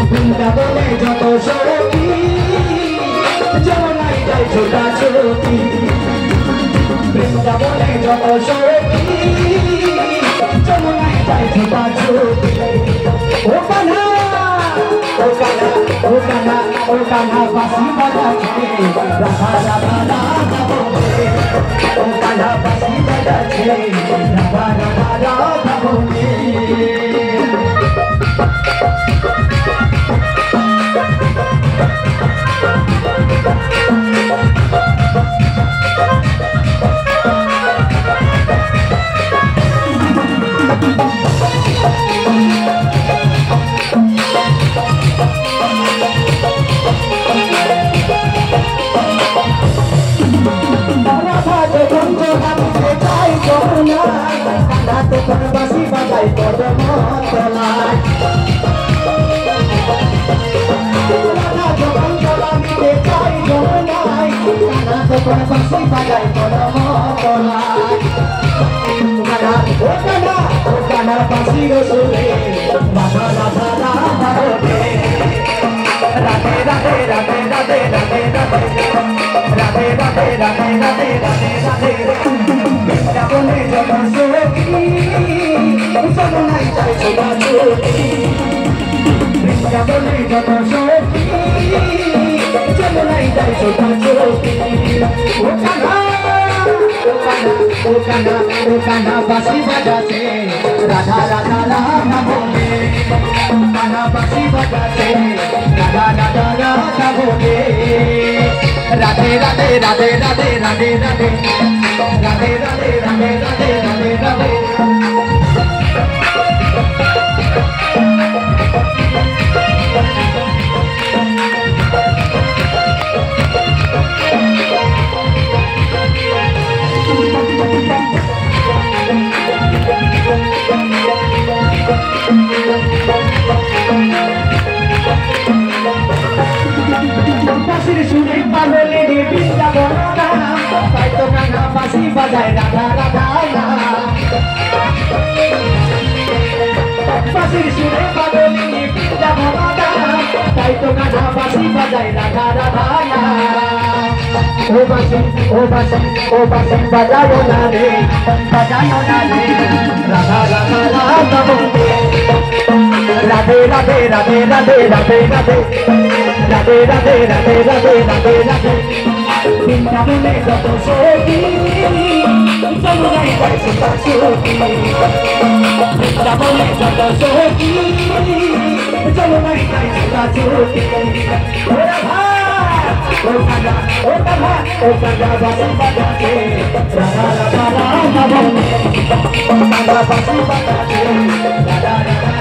বৃন্দাবনে যত সখী যমুনায় যায় ছোটাছুটি বৃন্দাবনে যত সখী যমুনায় যায় ছোটাছুটি ও কানা ও কানা ও কানা ও কানা বাঁশি বাজাচ্ছে রাধা রাধা রাধা বলে ও কানা বাঁশি বাজাচ্ছে রাধা রাধা রাধা বলে বাঁশি বাজাই কদম তলায় রাধা যখন তলা নিতে চাই যমুনায় কানা তখন বাঁশি বাজাই কদম তলায় ও কানা বাঁশির সুরে রাধা রাধা রাধা বলে রাধে রাধে রাধে রাধে রাধে রাধে রাধে রাধে রাধে রাধে রাধে বৃন্দাবনে যত সখী যমুনায় যায় ছোটাছুটি বৃন্দাবনে যত সখী যমুনায় যায় ছোটাছুটি ও কানা ও কানা ও কানা ও কানা বাঁশি বাজাচ্ছে রাধা রাধা রাধা বলে কানা বাঁশি বাজাচ্ছে রাধা রাধা রাধা বলে রাধে রাধে রাধে রাধে রাধে রাধে রাধে রাধে রাধে রাধে রাধে রাধে বাঁশির সুরে পাগলে রে বৃন্দাবন তাই তো কানা বাঁশি বাজায় রাধা রাধা বাঁশির সুরে পাগলে রে বৃন্দাবন তাই তো কানা বাঁশি বাজায় রাধা রাধা ও বাঁশি ও বাঁশি ও বাঁশি বাজাও না রে রাধা রাধা রাধা বলে রাধে রাধে রাধে রাধে রাধে রাধে রাধে রাধে রাধে রাধে রাধে রাধে বৃন্দাবনে যত সখী যমুনায় যায় ছোটাছুটি বৃন্দাবনে যত সখী যমুনায় যায় ছোটাছুটি ও রাধা ও কানা ও কানা ও কানা বাঁশি বাজাচ্ছে রাধা রাধা রাধা বলে কানা বাঁশি বাজাচ্ছে রাধা রাধা